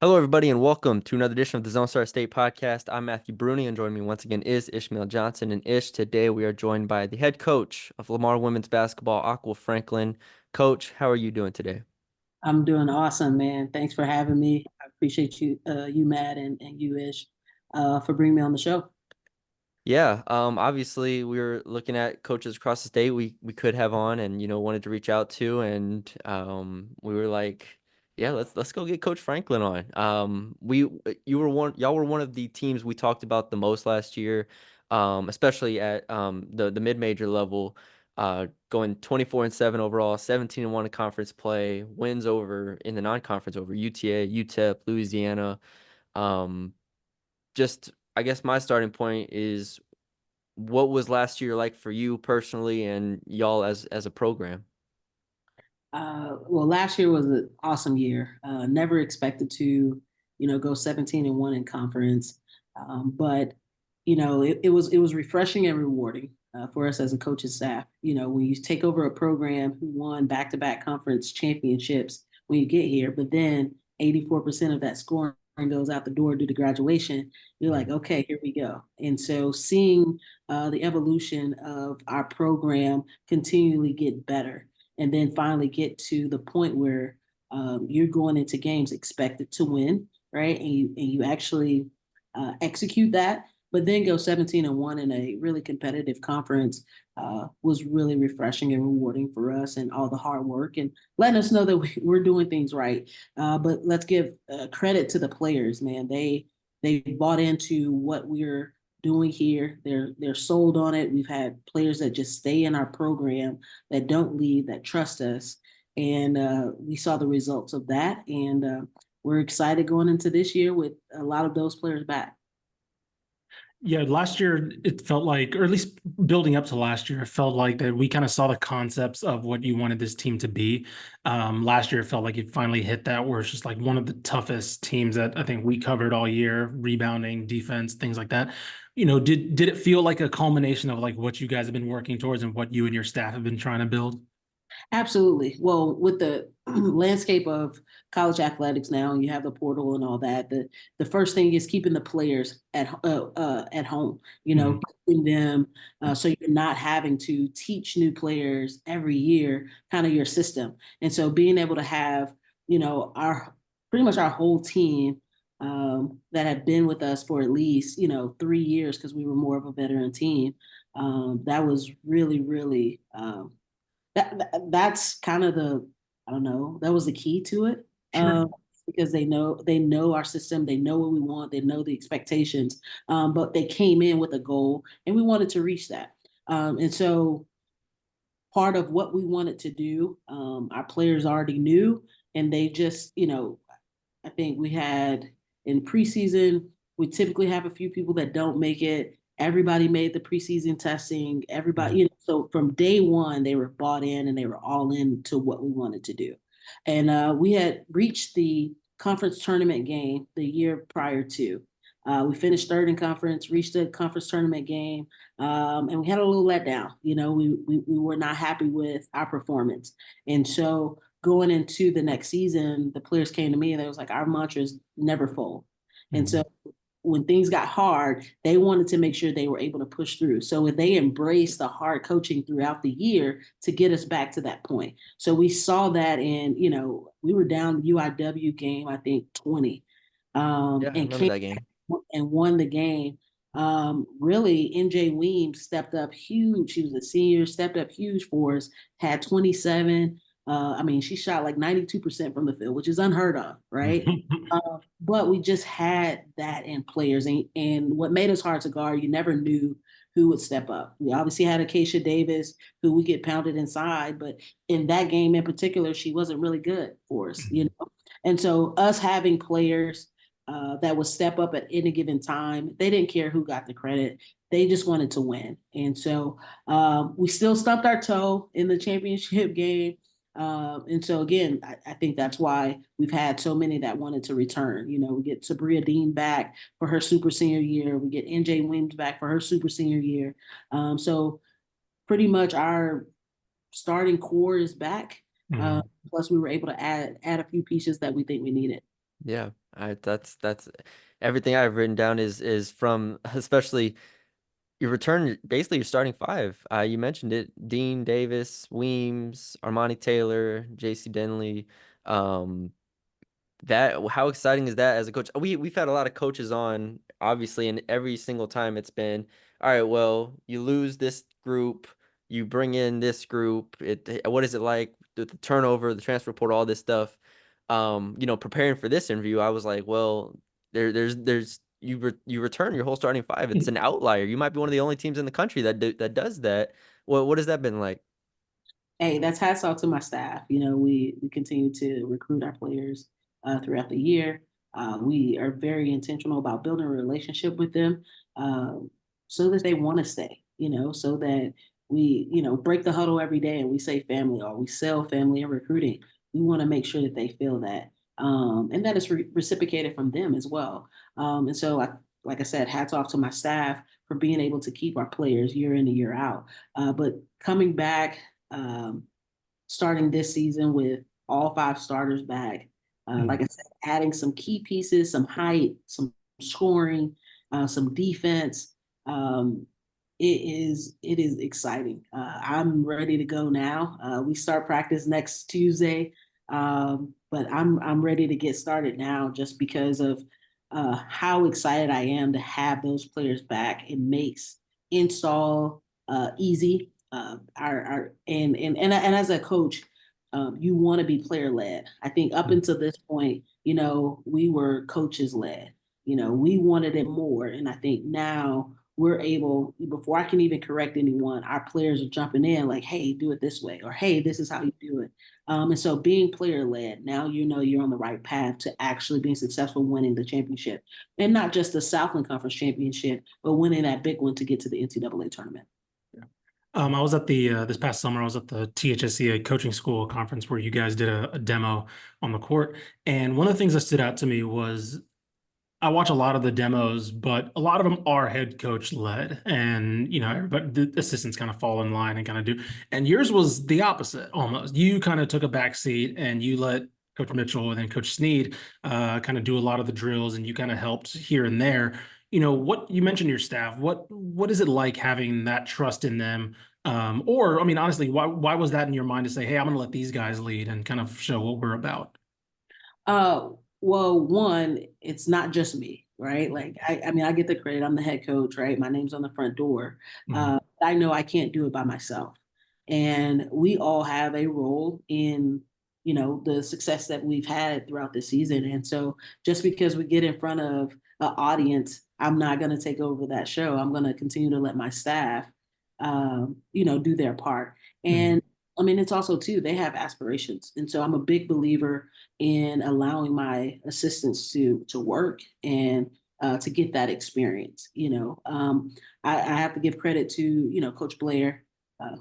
Hello, everybody, and welcome to another edition of the Zone Star State Podcast. I'm Matthew Brune, and joining me once again is Ishmael Johnson. And today we are joined by the head coach of Lamar women's basketball, Aqua Franklin. Coach, how are you doing today? I'm doing awesome, man. Thanks for having me. I appreciate you, Matt, and you, Ish, for bringing me on the show. Yeah, obviously we were looking at coaches across the state we could have on and wanted to reach out to and we were like, yeah, let's go get Coach Franklin on. Y'all were one of the teams we talked about the most last year, especially at the mid-major level, going 24-7 overall, 17-1 in conference play, wins over in the non-conference over UTA, UTEP, Louisiana. Um, just I guess my starting point is what was last year like for you personally and y'all as a program? Well, last year was an awesome year. Never expected to, go 17-1 in conference, but it was refreshing and rewarding for us as a coaching staff. When you take over a program who won back-to-back conference championships when you get here, but then 84% of that scoring goes out the door due to graduation, you're like, Mhm. okay, here we go. And so seeing the evolution of our program continually get better and then finally get to the point where you're going into games expected to win, right? And you actually execute that, but then go 17-1 in a really competitive conference was really refreshing and rewarding for us, and all the hard work and letting us know that we're doing things right. But let's give credit to the players, man. They bought into what we're doing here. They're sold on it. We've had players that just stay in our program, that don't leave, that trust us. And we saw the results of that. And we're excited going into this year with a lot of those players back. Yeah, last year it felt like, or at least building up to last year, it felt like that we kind of saw the concepts of what you wanted this team to be. Last year it felt like it finally hit that where it's just like one of the toughest teams that I think we covered all year, rebounding, defense, things like that. Did it feel like a culmination of like what you guys have been working towards and what you and your staff have been trying to build? Absolutely. Well, with the landscape of college athletics now, and you have the portal and all that, the first thing is keeping the players at home. Mhm. Keeping them so you're not having to teach new players every year, kind of your system. And so being able to have our pretty much our whole team that had been with us for at least 3 years because we were more of a veteran team. That was really really. That's kind of the I don't know, that was the key to it. Sure. Because they know our system, they know what we want, they know the expectations. But they came in with a goal and we wanted to reach that. And so part of what we wanted to do, our players already knew, and they just, I think we had in preseason, we typically have a few people that don't make it. Everybody made the preseason testing. Everybody, Mhm. so from day one, they were bought in and they were all in to what we wanted to do. And we had reached the conference tournament game the year prior to. We finished third in conference, reached the conference tournament game, and we had a little letdown. We were not happy with our performance. And so going into the next season, the players came to me and they was like, our mantra is never fold. And so Mhm. when things got hard, they wanted to make sure they were able to push through. So they embraced the hard coaching throughout the year to get us back to that point. So we saw that in, we were down the UIW game, I think 20, Yeah, I and remember came that game. and won the game. Really, MJ Weems stepped up huge. She was a senior, stepped up huge for us, had 27. I mean, she shot like 92% from the field, which is unheard of, right? But we just had that in players. And what made us hard to guard, you never knew who would step up. We obviously had Acacia Davis, who would get pounded inside, but in that game in particular, she wasn't really good for us. And so us having players that would step up at any given time, they didn't care who got the credit. They just wanted to win. And so we still stumped our toe in the championship game. And so again, I think that's why we've had so many that wanted to return. We get Sabria Dean back for her super senior year. We get NJ Williams back for her super senior year. So pretty much our starting core is back. Uh, Mhm. Plus, we were able to add a few pieces that we think we needed. Yeah. That's everything I've written down is from especially your return. Basically, your starting five. You mentioned it: Dean Davis, Weems, Armani Taylor, J.C. Denley. Um, that how exciting is that as a coach? We've had a lot of coaches on, obviously, and every single time it's been, all right, well, you lose this group, you bring in this group. What is it like? The turnover, the transfer portal, all this stuff. Preparing for this interview, I was like, well, there's you return your whole starting five. It's an outlier. You might be one of the only teams in the country that does that. What has that been like? Hey, that's hats off to my staff. You know, we continue to recruit our players throughout the year. We are very intentional about building a relationship with them so that they want to stay. You know, so that we break the huddle every day and we say family or we sell family and recruiting. We want to make sure that they feel that and that is reciprocated from them as well. And so, like I said, hats off to my staff for being able to keep our players year in and year out. But coming back um, starting this season with all five starters back. Like I said, adding some key pieces, some height, some scoring, some defense. It is exciting. I'm ready to go now. We start practice next Tuesday, but I'm ready to get started now just because of how excited I am to have those players back. It makes install easy. Our and as a coach, you want to be player led. I think up until this point, we were coaches led. We wanted it more, and I think now we're able. Before I can even correct anyone, our players are jumping in like, "Hey, do it this way," or "Hey, this is how you do it." And so, being player led, now you're on the right path to actually being successful, winning the championship, and not just the Southland Conference championship, but winning that big one to get to the NCAA tournament. I was at the this past summer. I was at the THSCA coaching school conference where you guys did a demo on the court, and one of the things that stood out to me was I watch a lot of the demos, but a lot of them are head coach led, and everybody, the assistants kind of fall in line and kind of do. And yours was the opposite almost. You kind of took a back seat and you let Coach Mitchell and then Coach Sneed kind of do a lot of the drills, and you kind of helped here and there. What you mentioned your staff. What is it like having that trust in them? Or I mean, honestly, why was that in your mind to say, hey, I'm going to let these guys lead and kind of show what we're about? Well, one, it's not just me, right? Like, I mean, I get the credit. I'm the head coach, right? My name's on the front door. Mhm. I know I can't do it by myself. And we all have a role in, the success that we've had throughout the season. And so just because we get in front of an audience, I'm not going to take over that show. I'm going to continue to let my staff, do their part. Mhm. And I mean, it's also too, they have aspirations. And so I'm a big believer in allowing my assistants to work and to get that experience. I have to give credit to Coach Blair,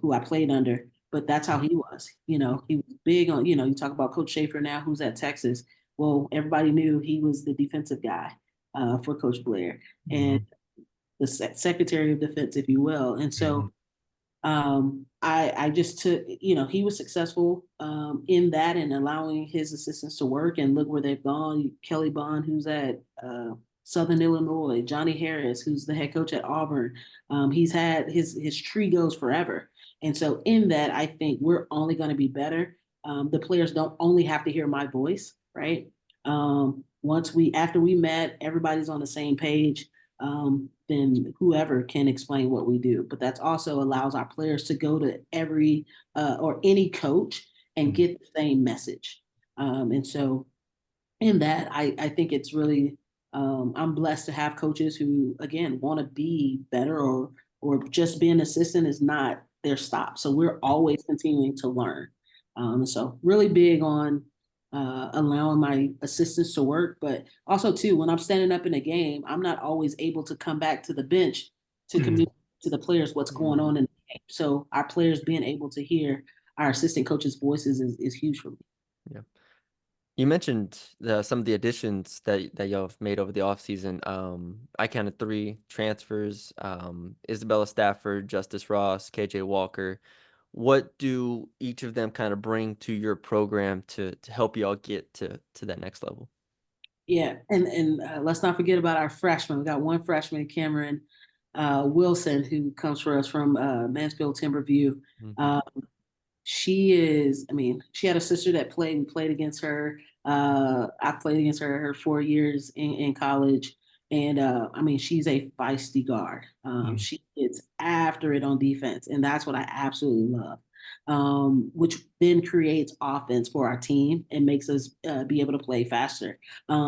who I played under, but that's how he was. He was big on. You talk about Coach Schaefer now, who's at Texas. Well, everybody knew he was the defensive guy for Coach Blair and Mhm. the Secretary of Defense, if you will. And so Mhm. I just took, he was successful in that and allowing his assistants to work and look where they've gone. Kelly Bond, who's at Southern Illinois, Johnny Harris, who's the head coach at Auburn. He's had his tree goes forever. And so in that, I think we're only going to be better. The players don't only have to hear my voice, right? After we met, everybody's on the same page. Then whoever can explain what we do. But that also allows our players to go to every or any coach and Mhm. get the same message. And so in that, I think it's really I'm blessed to have coaches who again want to be better or just being an assistant is not their stop. So we're always continuing to learn. So really big on allowing my assistants to work, but also too when I'm standing up in a game, I'm not always able to come back to the bench to Mhm. communicate to the players what's going on in the game. So our players being able to hear our assistant coaches' voices is huge for me. Yeah. You mentioned some of the additions that y'all have made over the offseason. I counted three transfers: Isabella Stafford, Justice Ross, KJ Walker. What do each of them kind of bring to your program to help y'all get to that next level? Yeah, and let's not forget about our freshmen. We got one freshman, Cameron Wilson, who comes for us from Mansfield Timberview. Mhm. Uh, she is, I mean, she had a sister that played. We played against her. I played against her her 4 years in college. And I mean, she's a feisty guard. Mm. She gets after it on defense, and that's what I absolutely love. Which then creates offense for our team and makes us be able to play faster.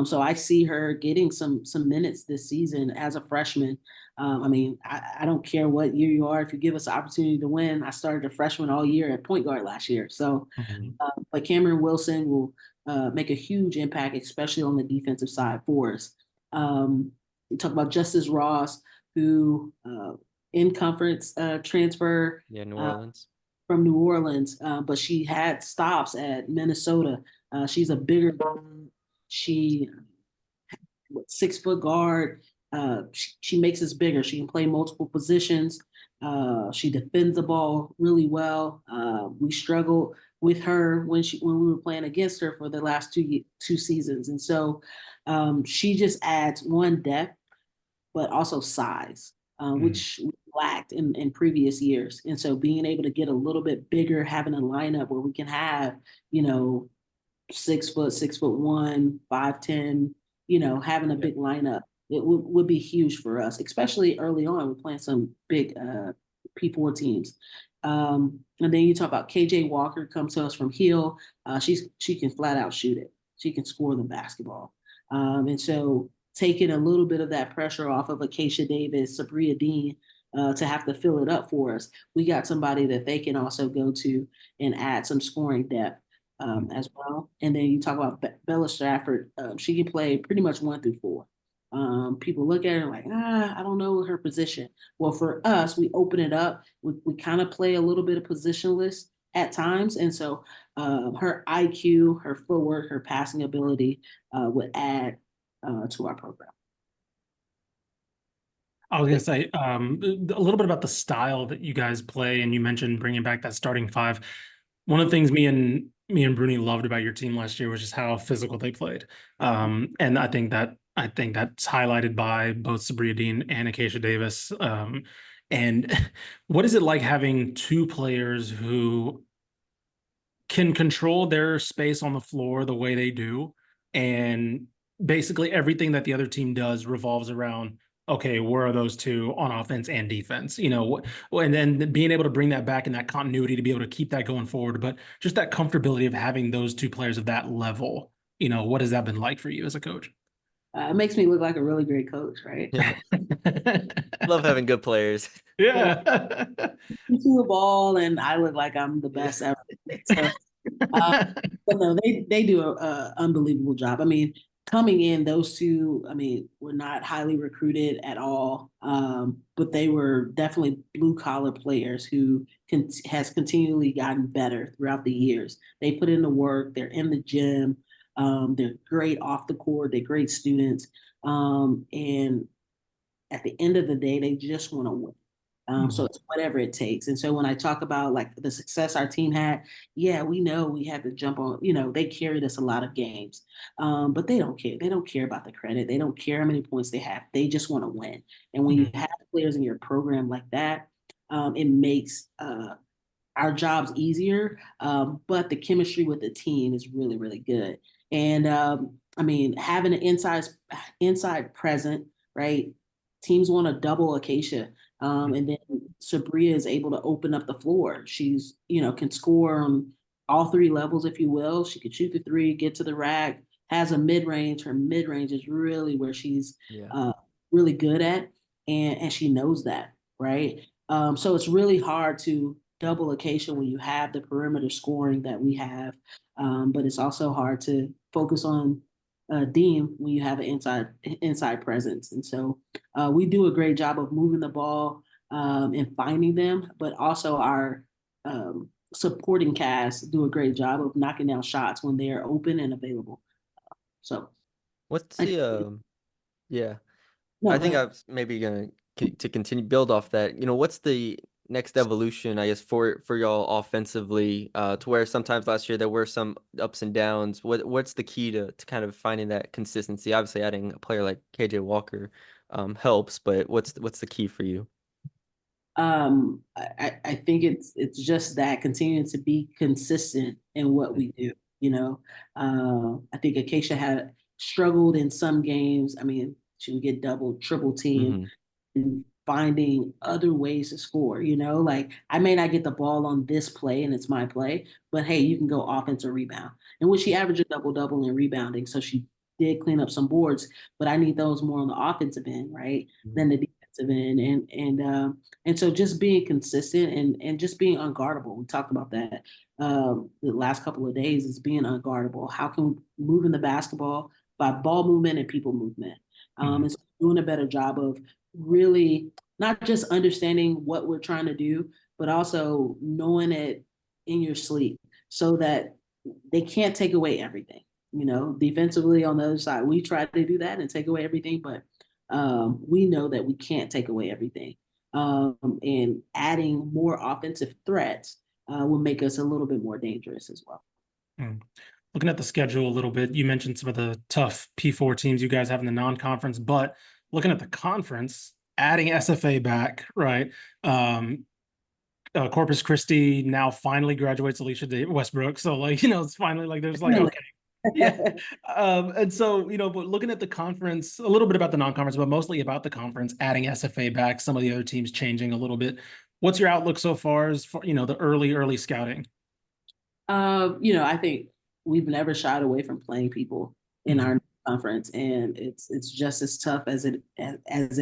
So I see her getting some minutes this season as a freshman. I mean, I don't care what year you are. If you give us the opportunity to win, I started a freshman all year at point guard last year. So, Mhm. but Cameron Wilson will make a huge impact, especially on the defensive side for us. We talk about Justice Ross, who in conference transfer Yeah, New uh, Orleans. from New Orleans, but she had stops at Minnesota. She's a bigger, she 6 foot guard. She makes us bigger. She can play multiple positions. She defends the ball really well. We struggled with her when we were playing against her for the last two seasons, and so she just adds one depth, but also size, Mm. which we lacked in previous years. And so being able to get a little bit bigger, having a lineup where we can have, you know, 6 foot, 6'1", 5'10", having a Yep. big lineup, it would be huge for us, especially early on. We're playing some big P4 teams. And then you talk about KJ Walker comes to us from Hill. She can flat out shoot it. She can score the basketball. And so taking a little bit of that pressure off of Acacia Davis, Sabria Dean, to have to fill it up for us. We got somebody that they can also go to and add some scoring depth as well. And then you talk about Bella Stafford. She can play pretty much 1 through 4. People look at her like, I don't know her position. Well, for us, we open it up. We kind of play a little bit of positionless at times. And so her IQ, her footwork, her passing ability would add to our program. I was gonna say a little bit about the style that you guys play, and you mentioned bringing back that starting five. One of the things me and Bruni loved about your team last year was just how physical they played, and I think that's highlighted by both Sabria Dean and Acacia Davis. And what is it like having two players who can control their space on the floor the way they do, and basically everything that the other team does revolves around, okay, where are those two on offense and defense? And then being able to bring that back in that continuity to be able to keep that going forward, but just that comfortability of having those two players of that level. What has that been like for you as a coach? It makes me look like a really great coach, right? Yeah. Love having good players. Yeah, Yeah. to the ball, and I look like I'm the Yeah. best ever. So Uh, but no, they do a unbelievable job. I mean, coming in, those two, I mean, were not highly recruited at all, but they were definitely blue collar players who has continually gotten better throughout the years. They put in the work. They're in the gym. They're great off the court. They're great students. And at the end of the day, they just want to win. So Mhm. it's whatever it takes. And so when I talk about like the success our team had, yeah, we know we had to jump on, they carried us a lot of games. But they don't care. They don't care about the credit. They don't care how many points they have. They just want to win. And when you Mhm. have players in your program like that, it makes our jobs easier. But the chemistry with the team is really, really good. And I mean, having an inside present, right? Teams want to double Acacia. And then Sabria is able to open up the floor. She's, can score on all three levels, if you will. She can shoot the three, get to the rack, has a mid range. Her mid range is really where she's Yeah. uh, really good at. And she knows that, right? So it's really hard to double Acacia when you have the perimeter scoring that we have. But it's also hard to focus on Dean when you have an inside presence. And so we do a great job of moving the ball and finding them, but also our supporting cast do a great job of knocking down shots when they are open and available. So What's I, the yeah. no, I go think I ahead. was maybe gonna to continue build off that. What's the next evolution, I guess, for y'all offensively, to where sometimes last year there were some ups and downs. What's the key to kind of finding that consistency? Obviously, adding a player like KJ Walker helps, but what's the key for you? I think it's just that continuing to be consistent in what we do. You know, I think Acacia had struggled in some games. I mean, she would get double, triple team, Mm-hmm. and finding other ways to score. You know, like I may not get the ball on this play and it's my play, but hey, you can go offense or rebound. And when she averaged a double double in rebounding, so she did clean up some boards, but I need those more on the offensive end, right, than the defensive end. And so just being consistent and just being unguardable. We talked about that the last couple of days is being unguardable. How can we move in the basketball by ball movement and people movement? Mhm. And so doing a better job of really not just understanding what we're trying to do, but also knowing it in your sleep so that they can't take away everything. You know, defensively on the other side, we try to do that and take away everything, but we know that we can't take away everything. And adding more offensive threats will make us a little bit more dangerous as well. Mm. Looking at the schedule a little bit, you mentioned some of the tough P4 teams you guys have in the non-conference, but looking at the conference, adding SFA back, right? Corpus Christi now finally graduates Alicia Westbrook. So like, it's finally like there's like, okay. Yeah. And so, but looking at the conference, a little bit about the non-conference, but mostly about the conference, adding SFA back, some of the other teams changing a little bit. What's your outlook so far as for, the early scouting? I think we've never shied away from playing people in Mhm. our conference, and it's just as tough as it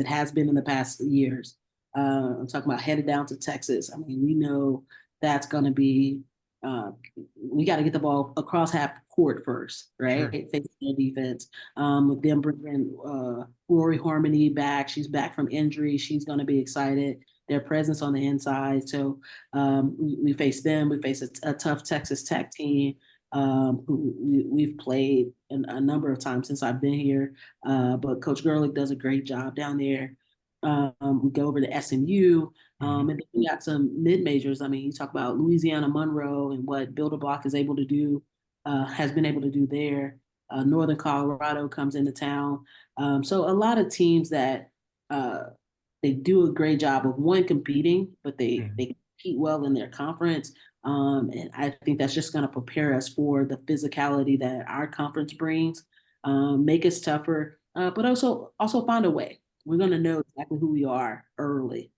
has been in the past years. I'm talking about headed down to Texas. I mean, we know that's going to be. We got to get the ball across half court first, right? Sure. Facing their defense. With them bringing Rory Harmony back, she's back from injury. She's going to be excited. Their presence on the inside. So we face them. We face a tough Texas Tech team who we've played a number of times since I've been here. But Coach Gerlich does a great job down there. We go over to SMU, Mhm. and then we got some mid majors. I mean, you talk about Louisiana Monroe and what Build-A-Block is able to do, has been able to do there. Northern Colorado comes into town. So a lot of teams that uh, they do a great job of one competing, but Mhm. they compete well in their conference. And I think that's just going to prepare us for the physicality that our conference brings, make us tougher, but also find a way. We're going to know exactly who we are early,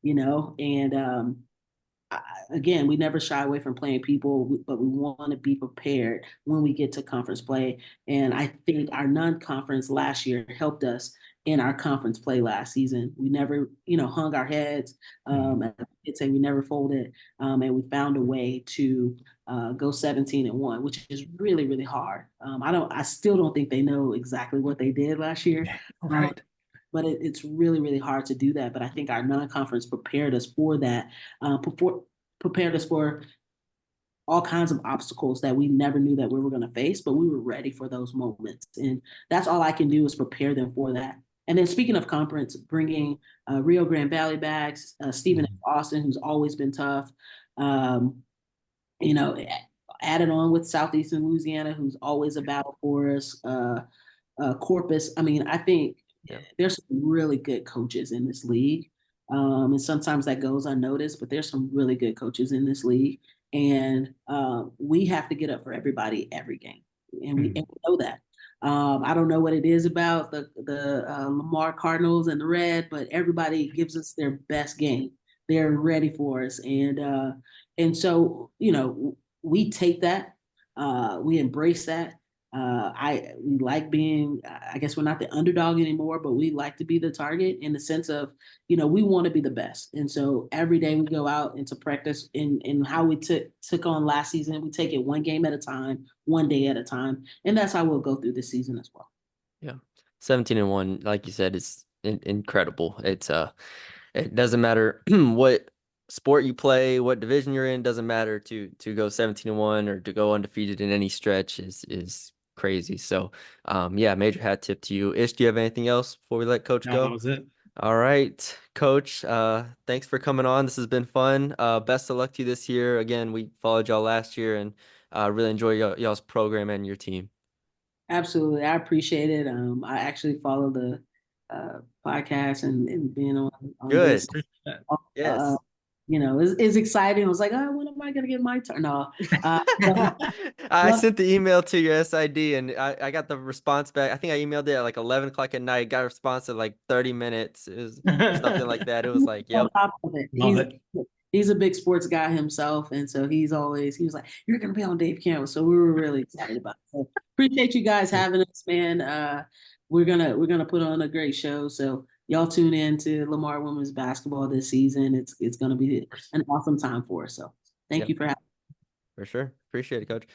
and again, we never shy away from playing people, but we want to be prepared when we get to conference play. And I think our non-conference last year helped us in our conference play last season. We never, hung our heads. Mhm. I'd say we never folded, and we found a way to go 17-1, which is really, really hard. I still don't think they know exactly what they did last year. Um, Right. but it's really, really hard to do that. But I think our non-conference prepared us for that, prepared us for all kinds of obstacles that we never knew that we were going to face, but we were ready for those moments. And that's all I can do is prepare them for that. And then speaking of conference, bringing Rio Grande Valley back, Stephen Mhm. Austin, who's always been tough, um, you know, added on with Southeastern Louisiana, who's always a battle for us. Corpus. I mean, I think Yeah. there's some really good coaches in this league. And sometimes that goes unnoticed, but there's some really good coaches in this league. And we have to get up for everybody every game. And Mhm. we know that. I don't know what it is about the Lamar Cardinals and the Red, but everybody gives us their best game. They're ready for us, and so we take that, we embrace that, we like being, I guess we're not the underdog anymore, but we like to be the target in the sense of, we want to be the best. And so every day we go out into practice in how we took on last season, we take it one game at a time, one day at a time. And that's how we'll go through this season as well. Yeah. 17-1, like you said, is incredible. It doesn't matter what sport you play, what division you're in, doesn't matter to go 17-1 or to go undefeated in any stretch is crazy. So, yeah, major hat tip to you. Ish, do you have anything else before we let coach No, that go? was it. All right, Coach. Thanks for coming on. This has been fun. Best of luck to you this year. Again, we followed y'all last year and really enjoy y'all's program and your team. Absolutely. I appreciate it. I actually follow the podcast and being on this. Good. Uh, Yes. is exciting. I was like, oh, when am I gonna get my turn? No. But I love sent the email to your SID and I got the response back. I think I emailed it at like 11 o'clock at night. Got a response in like 30 minutes. It was something like that. It was like, on yep. top of it. Love it. He's a big sports guy himself, and so he was like, "You're gonna be on Dave Campbell," so we were really excited about it. So appreciate you guys having us, man. We're gonna put on a great show, so y'all tune in to Lamar women's basketball this season. It's gonna be an awesome time for us. So thank Yep, you for having. for sure. Appreciate it, Coach.